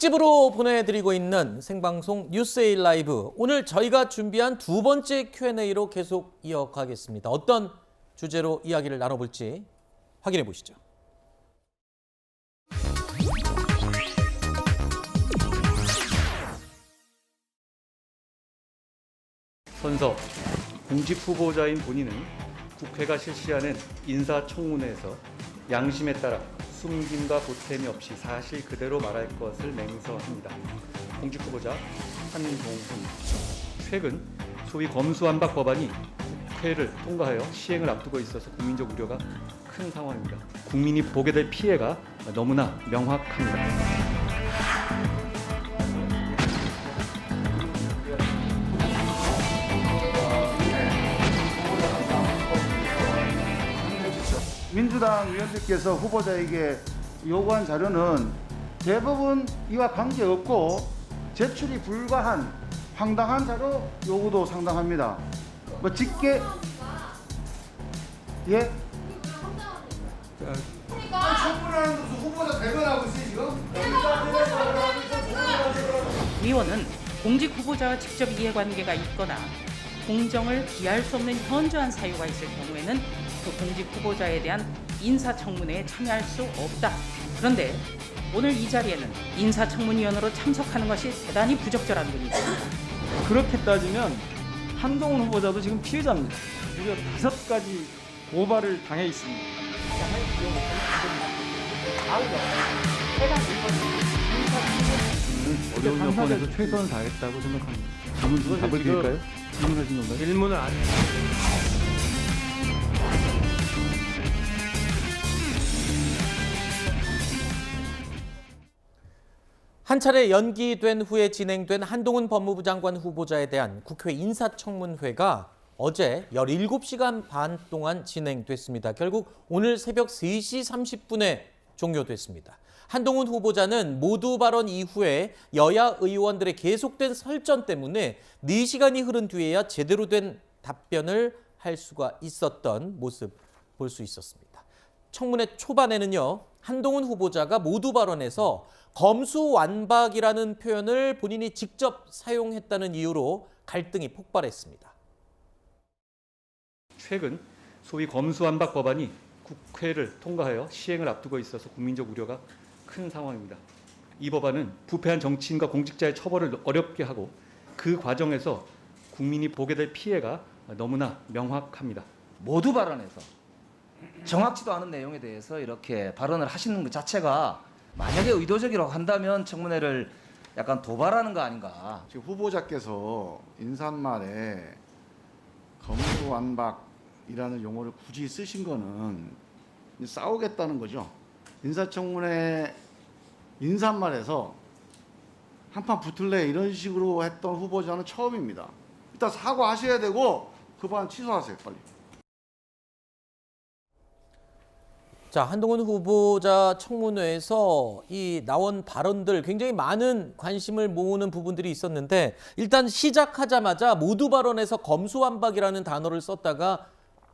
특집으로 보내드리고 있는 생방송 뉴스에일 라이브. 오늘 저희가 준비한 두 번째 Q&A로 계속 이어가겠습니다. 어떤 주제로 이야기를 나눠볼지 확인해 보시죠. 선서, 공직 후보자인 본인은 국회가 실시하는 인사청문회에서 양심에 따라 숨김과 보탬이 없이 사실 그대로 말할 것을 맹서합니다. 공직 후보자 한동훈. 최근 소위 검수완박 법안이 국회를 통과하여 시행을 앞두고 있어서 국민적 우려가 큰 상황입니다. 국민이 보게 될 피해가 너무나 명확합니다. 민주당 의원들께서 후보자에게 요구한 자료는 대부분 이와 관계없고 제출이 불가한 황당한 자료 요구도 상당합니다. 뭐 직계 예? 청문하는 무슨 후보자 대변하고 있어요 지금? 위원은 공직 후보자와 직접 이해관계가 있거나 공정을 기할 수 없는 현저한 사유가 있을 경우에는 그 공직 후보자에 대한 인사청문회에 참여할 수 없다. 그런데 오늘 이 자리에는 인사청문위원으로 참석하는 것이 대단히 부적절한 분이다. 그렇게 따지면 한동훈 후보자도 지금 피해자입니다. 무려 5가지 고발을 당해 있습니다. 어려운 여건에서 최선을 다했다고 생각합니다. 질문 답을 드릴까요? 질문하신 건가요? 질문을 안 한 차례 연기된 후에 진행된 한동훈 법무부 장관 후보자에 대한 국회 인사청문회가 어제 17시간 반 동안 진행됐습니다. 결국 오늘 새벽 3시 30분에 종료됐습니다. 한동훈 후보자는 모두 발언 이후에 여야 의원들의 계속된 설전 때문에 4시간이 흐른 뒤에야 제대로 된 답변을 할 수가 있었던 모습 볼 수 있었습니다. 청문회 초반에는요, 한동훈 후보자가 모두 발언에서 검수완박이라는 표현을 본인이 직접 사용했다는 이유로 갈등이 폭발했습니다. 최근 소위 검수완박 법안이 국회를 통과하여 시행을 앞두고 있어서 국민적 우려가 큰 상황입니다. 이 법안은 부패한 정치인과 공직자의 처벌을 어렵게 하고 그 과정에서 국민이 보게 될 피해가 너무나 명확합니다. 모두 발언에서 정확지도 않은 내용에 대해서 이렇게 발언을 하시는 것 자체가 만약에 의도적이라고 한다면 청문회를 약간 도발하는 거 아닌가. 지금 후보자께서 인사말에 검수완박이라는 용어를 굳이 쓰신 거는 싸우겠다는 거죠. 인사청문회 인사말에서 한판 붙을래 이런 식으로 했던 후보자는 처음입니다. 일단 사과하셔야 되고 그 반 취소하세요 빨리. 자, 한동훈 후보자 청문회에서 이 나온 발언들 굉장히 많은 관심을 모으는 부분들이 있었는데, 일단 시작하자마자 모두 발언에서 검수완박이라는 단어를 썼다가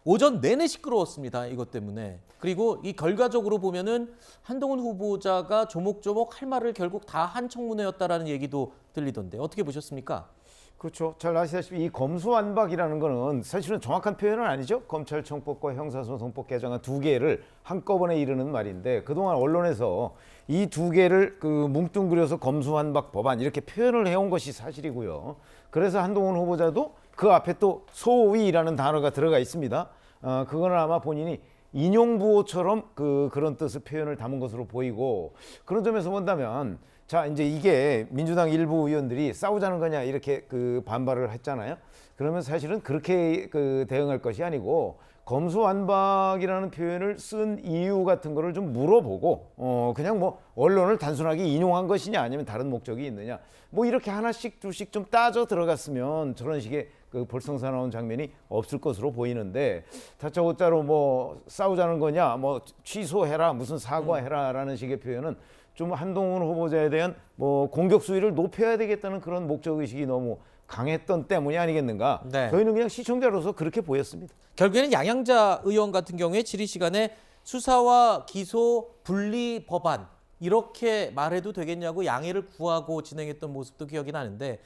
오전 내내 시끄러웠습니다. 이것 때문에. 그리고 이 결과적으로 보면은 한동훈 후보자가 조목조목 할 말을 결국 다 한 청문회였다라는 얘기도 들리던데 어떻게 보셨습니까? 그렇죠. 잘 아시다시피 이 검수완박이라는 거는 사실은 정확한 표현은 아니죠. 검찰청법과 형사소송법 개정안 두 개를 한꺼번에 이르는 말인데, 그동안 언론에서 이 두 개를 뭉뚱그려서 검수완박 법안 이렇게 표현을 해온 것이 사실이고요. 그래서 한동훈 후보자도 그 앞에 또 소위라는 단어가 들어가 있습니다. 그거는 아마 본인이 인용부호처럼 그런 뜻의 표현을 담은 것으로 보이고, 그런 점에서 본다면 자, 이제 이게 민주당 일부 의원들이 싸우자는 거냐 이렇게 반발을 했잖아요. 그러면 사실은 그렇게 대응할 것이 아니고 검수완박이라는 표현을 쓴 이유 같은 거를 좀 물어보고 그냥 뭐 언론을 단순하게 인용한 것이냐 아니면 다른 목적이 있느냐 뭐 이렇게 하나씩 둘씩 좀 따져 들어갔으면 저런 식의 볼썽사나운 장면이 없을 것으로 보이는데, 다짜고짜로 뭐 싸우자는 거냐 뭐 취소해라 무슨 사과해라라는 식의 표현은 좀 한동훈 후보자에 대한 뭐 공격 수위를 높여야 되겠다는 그런 목적의식이 너무 강했던 때문이 아니겠는가. 네. 저희는 그냥 시청자로서 그렇게 보였습니다. 결국에는 양양자 의원 같은 경우에 질의 시간에 수사와 기소 분리 법안, 이렇게 말해도 되겠냐고 양해를 구하고 진행했던 모습도 기억이 나는데